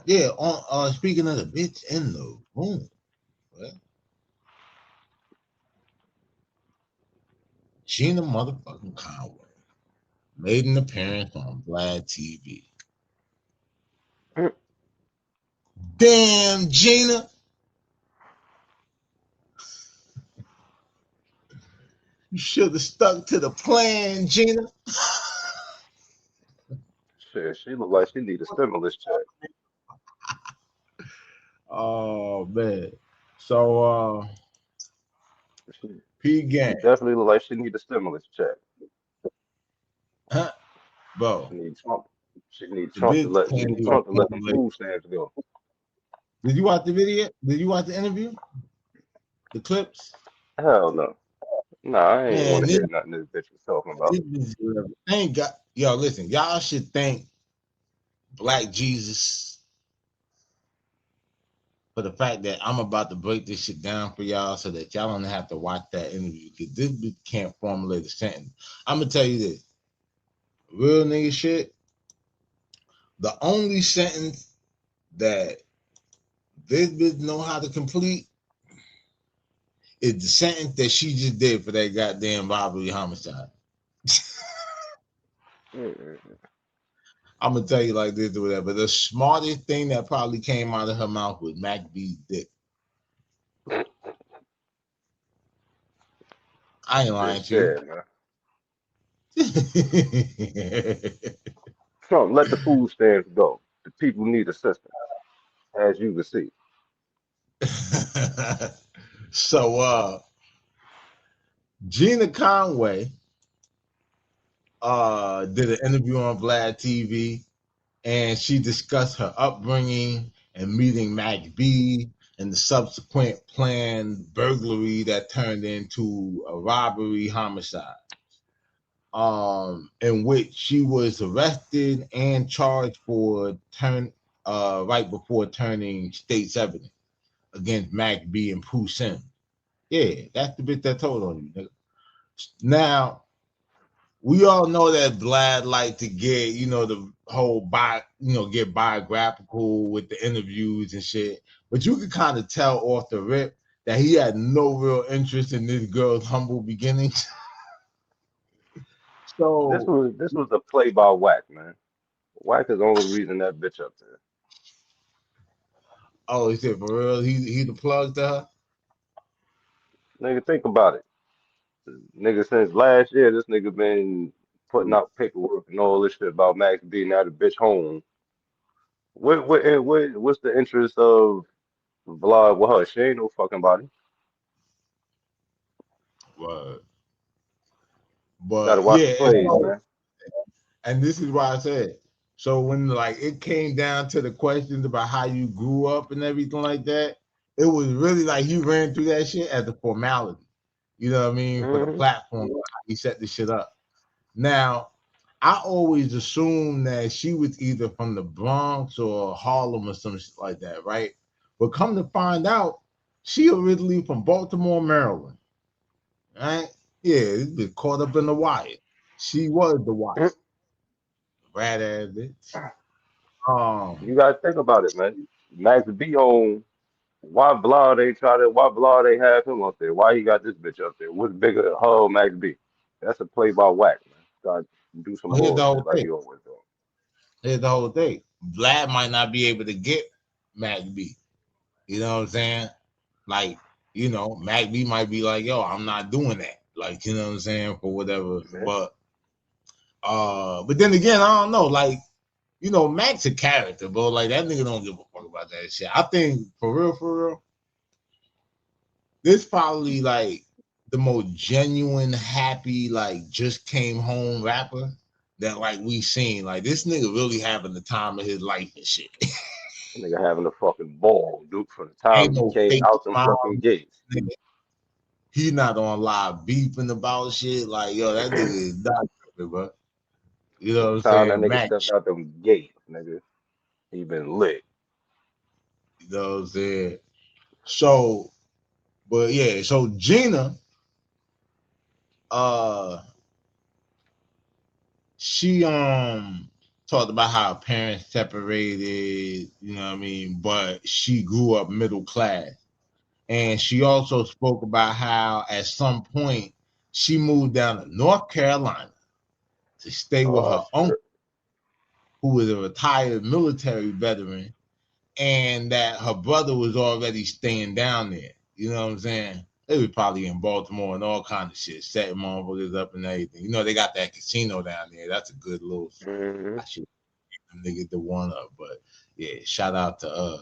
yeah, on speaking of the bitch in the room, right? Gina motherfucking Conway made an appearance on Vlad TV. Damn, Gina. You should have stuck to the plan, Gina. Shit, she look like she need a stimulus check. Oh man. So She, P she gang. definitely look like she need a stimulus check. Huh? Bro, She need Trump. the bitch She can't need even Trump to let them formulate. food stamps go. Did you watch the video? Did you watch the interview? The clips? Hell no. Nah, I ain't Man, want to hear nothing this bitch was talking about. this bitch ain't got yo, listen, y'all should thank Black Jesus for the fact that I'm about to break this shit down for y'all so that y'all don't have to watch that interview because this bitch can't formulate a sentence. I'm gonna tell you this. Real nigga shit. The only sentence that this bitch know how to complete is the sentence that she just did for that goddamn robbery homicide. I'm gonna tell you like this or whatever. The smartest thing that probably came out of her mouth was Mack B's dick. I ain't lying Bitch to you. dead, man. Trump, let the food stamps go. The people need assistance, as you can see. So Gina Conway did an interview on Vlad TV and she discussed her upbringing and meeting Mack B and the subsequent planned burglary that turned into a robbery homicide, in which she was arrested and charged for right before turning state's evidence against Mack B and Pooh Sim. Yeah, that's the bit that told on you, nigga. Now, we all know that Vlad like to get, the whole get biographical with the interviews and shit. But you could kind of tell off the rip that he had no real interest in this girl's humble beginnings. This So, was this was a play by Wack, man. Wack is the only reason that bitch up there. oh, he said for real, he the plug to her. Nigga, think about it. Nigga, since last year, this nigga been putting out paperwork and all this shit about Max B. Now the bitch home. What's the interest of Vlad with her? She ain't no fucking body. Word. Gotta But watch the yeah, plays, man. and this is why I said. So when like it came down to the questions about how you grew up and everything like that, it was really like he ran through that shit as a formality. You know what I mean? For the Hmm. platform, he set this shit up. Now, I always assumed that she was either from the Bronx or Harlem or some shit like that, right? But come to find out, she originally from Baltimore, Maryland, right? Yeah, it's been caught up in the wire. She was the wire, rat ass bitch. You Um, gotta think about it, man. Max B home. Why Vlad ain't have him up there? Why he got this bitch up there? What's bigger than her or Max B? That's a play by Wack, man. Gotta do some well, here's the whole bullshit like thing. he always do. Here's the whole thing. Vlad might not be able to get Mac B. You know what I'm saying? Like, Mac B might be like, yo, I'm not doing that. Like, you know what I'm saying, for whatever. Man. But then again, I don't know. Like, Mac's a character, bro. Like that nigga don't give a fuck about that shit. I think for real, this probably like the most genuine, happy, like just came home rapper that like we seen. Like this nigga really having the time of his life and shit. Nigga having a fucking ball, dude, from the Ain't time he no came fake out them smile. fucking gates. Nigga. He not on live beefing about shit. Like, yo, that nigga is not tripping, bro. You know From what the I'm time that saying? nigga Mac, stepped out them gates, nigga, he been lit. you know what I'm saying? So, but yeah, so Gina, uh, she talked about how her parents separated, you know what I mean, but she grew up middle class. And she also spoke about how at some point she moved down to North Carolina to stay with Oh her uncle, shit. who was a retired military veteran, and that her brother was already staying down there. You know what I'm saying? They was probably in Baltimore and all kind of shit, setting motherfuckers up and everything. You know, they got that casino down there. That's a good little. Mm-hmm. I should nigga the one up, but yeah, shout out to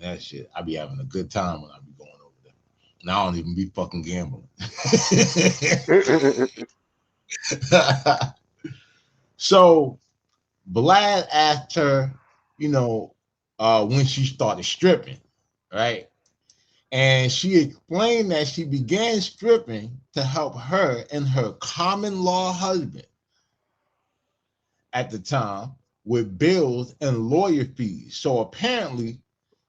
that shit. I be having a good time when I be going over there. And I don't even be fucking gambling. So Vlad asked her, you know, when she started stripping, right? And she explained that she began stripping to help her and her common law husband at the time with bills and lawyer fees. So apparently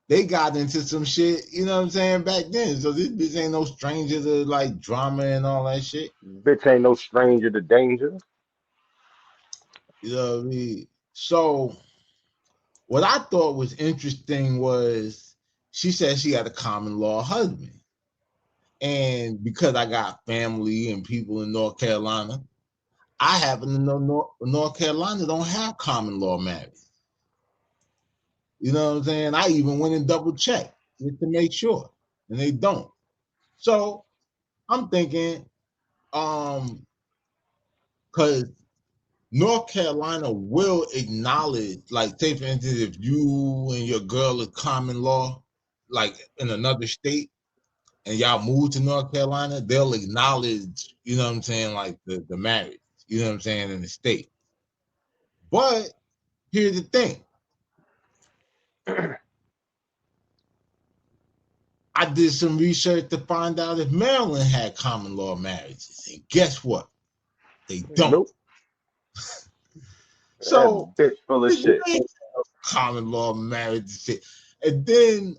they got into some shit, you know what I'm saying, back then. So this bitch ain't no stranger to like drama and all that shit. Bitch ain't no stranger to danger. You know what I mean? So what I thought was interesting was she said she had a common law husband. And because I got family and people in North Carolina, I happen to know North Carolina don't have common law marriage. You know what I'm saying? I even went and double checked just to make sure, and they don't. So I'm thinking, because North Carolina will acknowledge, like, say for instance, if you and your girl is common law, like in another state, and y'all move to North Carolina, they'll acknowledge, you know what I'm saying, like the marriage, you know what I'm saying, in the state. But here's the thing. I did some research to find out if Maryland had common law marriages. And guess what? They don't. Nope. So That bitch full of you shit. ain't common law marriage and shit. And then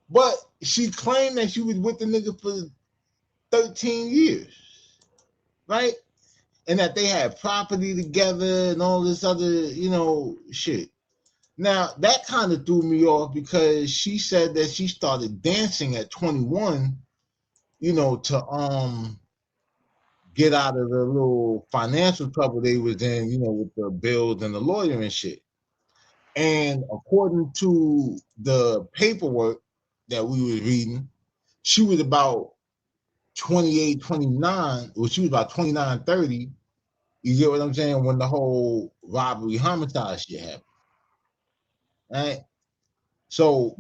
but she claimed that she was with the nigga for 13 years, right? And that they had property together and all this other, shit. Now that kind of threw me off because she said that she started dancing at 21, to get out of the little financial trouble they was in, with the bills and the lawyer and shit. And according to the paperwork that we was reading, she was about 28, 29, or she was about 29, 30. You get what I'm saying? When the whole robbery homicide shit happened. Right? So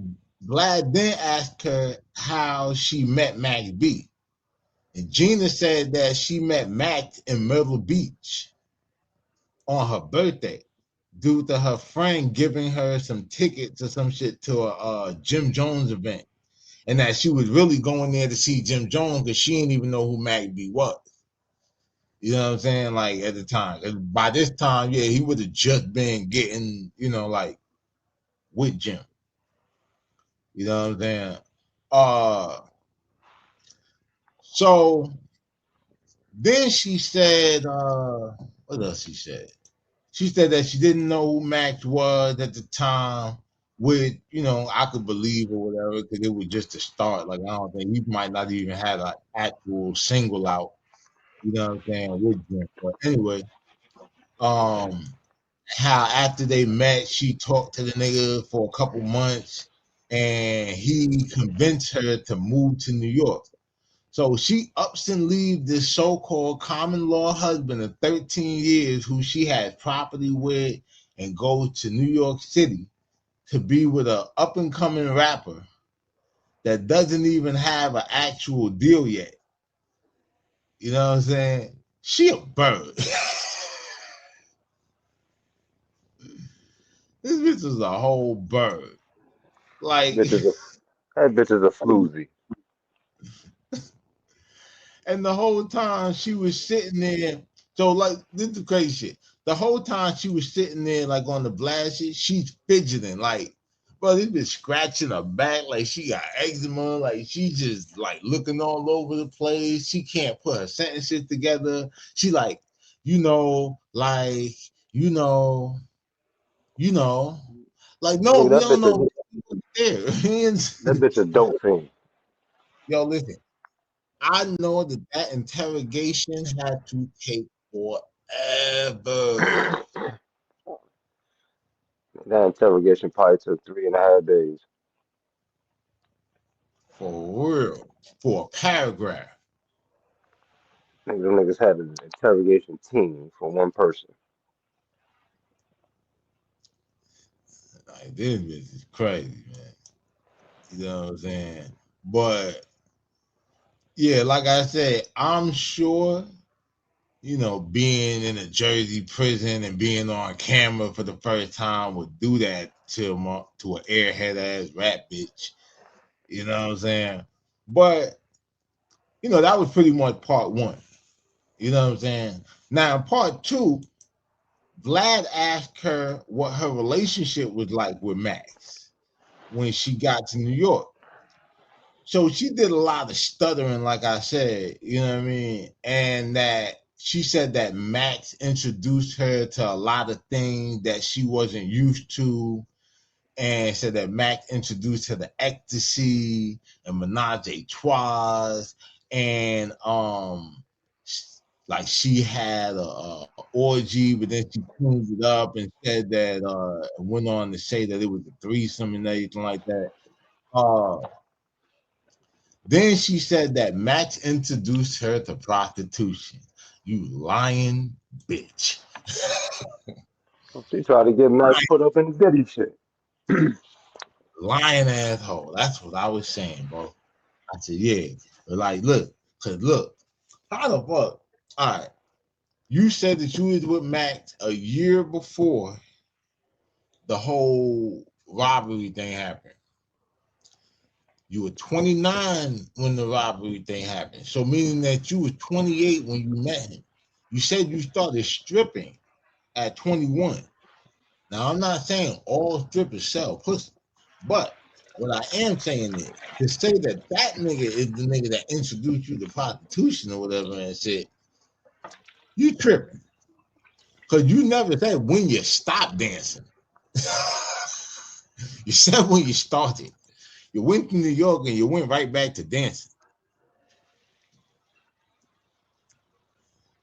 Vlad then asked her how she met Mack B. And Gina said that she met Mack in Myrtle Beach on her birthday due to her friend giving her some tickets or some shit to a Jim Jones event. And that she was really going there to see Jim Jones because she didn't even know who Mack B was. You know what I'm saying? Like at the time. And by this time, yeah, he would have just been getting, like with Jim. You know what I'm saying? Uh so then she said, what else she said? She said that she didn't know who Max was at the time, which, I could believe or whatever, because it was just a start. Like, I don't think he might not even have an actual single out, you know what I'm saying, with Jim. But anyway, um, how after they met, she talked to the nigga for a couple months and he convinced her to move to New York. So she ups and leaves this so-called common law husband of 13 years who she has property with and goes to New York City to be with an up-and-coming rapper that doesn't even have an actual deal yet. You know what I'm saying? She a bird. This bitch is a whole bird. Like, Bitch is a that bitch is a floozy. and the whole time she was sitting there. So like this is the crazy shit. The whole time she was sitting there like on the blast shit, she's fidgeting like, bro, this bitch scratching her back like she got eczema, like she just like looking all over the place. She can't put her sentences together. She like, like, you know, like no, Nigga, we that don't bitch know there. that bitch a dope fiend. Yo, listen, I know that interrogation had to take forever. That interrogation probably took 3.5 days. For real. For a paragraph. Nigga, them niggas had an interrogation team for one person. Like this bitch is crazy, man. You know what I'm saying? But yeah, like I said, I'm sure, being in a Jersey prison and being on camera for the first time would do that to an airhead ass rat bitch. You know what I'm saying? But that was pretty much part one. You know what I'm saying? Now, part two, Vlad asked her what her relationship was like with Max when she got to New York. So she did a lot of stuttering, like I said, you know what I mean? And that she said that Max introduced her to a lot of things that she wasn't used to, and said that Max introduced her to ecstasy and menage a trois, and like she had a orgy, but then she cleaned it up and said that went on to say that it was a threesome and everything like that. Uh, then she said that Max introduced her to prostitution. You lying bitch. She tried to get Max put up in the Diddy shit. Lying asshole. That's what I was saying, bro. I said, yeah. But like, look, how the fuck? All right. You said that you was with Max a year before the whole robbery thing happened. You were 29 when the robbery thing happened. So meaning that you was 28 when you met him. You said you started stripping at 21. Now I'm not saying all strippers sell pussy, but what I am saying is to say that that nigga is the nigga that introduced you to prostitution or whatever and said, you tripping. Because you never said when you stopped dancing. You said when you started. You went to New York and you went right back to dancing.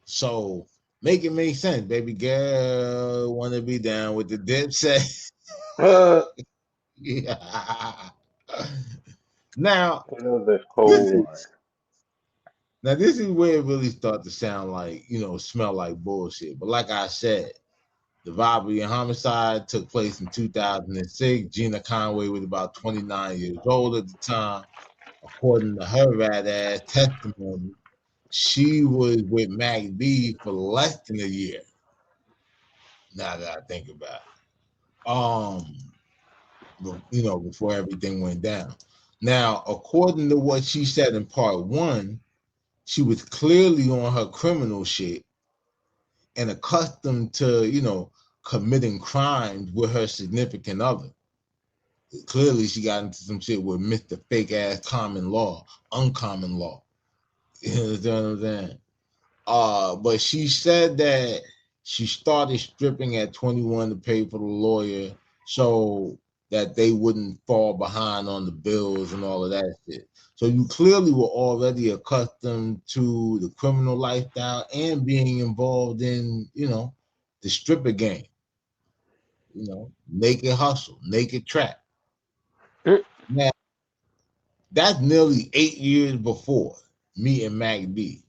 So make it make sense, baby girl. Want to be down with the Dipset. Yeah. Now, That's this cold. is now this is where it really starts to sound like, smell like bullshit. But like I said, the robbery and homicide took place in 2006. Gina Conway was about 29 years old at the time. According to her rat ass testimony, she was with Mack B for less than a year. Now that I think about it. Before everything went down. Now, according to what she said in part one, she was clearly on her criminal shit and accustomed to, committing crimes with her significant other. Clearly, she got into some shit with Mr. Fake Ass Common Law, Uncommon Law. You know what I'm saying? But she said that she started stripping at 21 to pay for the lawyer so that they wouldn't fall behind on the bills and all of that shit. So you clearly were already accustomed to the criminal lifestyle and being involved in, the stripper game, naked hustle, naked trap. Now, that's nearly 8 years before meeting Mack B.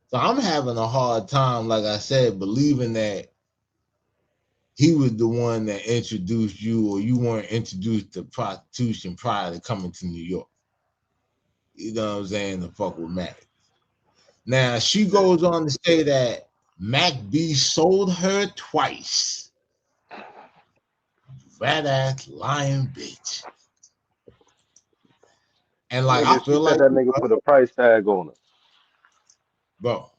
So I'm having a hard time, like I said, believing that he was the one that introduced you or you weren't introduced to prostitution prior to coming to New York. You know what I'm saying? To fuck with Mac. Now, she goes on to say that Mack B sold her twice. Fat ass lying bitch. And like, I Nigga, she feel said like, that nigga put a price tag on her. bro,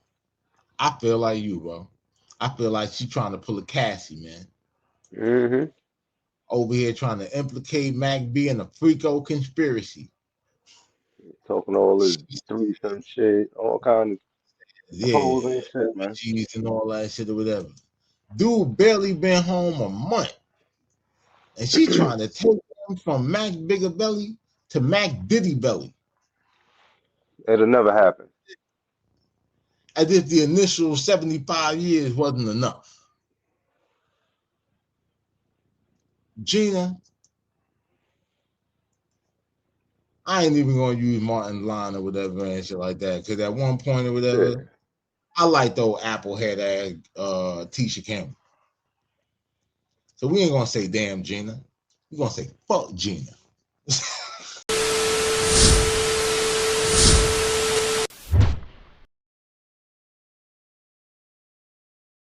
I feel like you, bro. I feel like she trying to pull a Cassie, man. Mm-hmm. Over here trying to implicate Mack B in a freako conspiracy. Talking all this threesome shit, all kind of Yeah, hoes and shit, man. cheese and all that shit or whatever. Dude barely been home a month. And she trying to take him from Mac Bigger Belly to Mac Diddy Belly. It'll never happen. As if the initial 75 years wasn't enough. Gina, I ain't even gonna use Martin line or whatever and shit like that. Cause at one point or whatever, Yeah. I like the old apple head ass Tisha Campbell. So we ain't gonna say damn Gina. We're gonna say fuck Gina.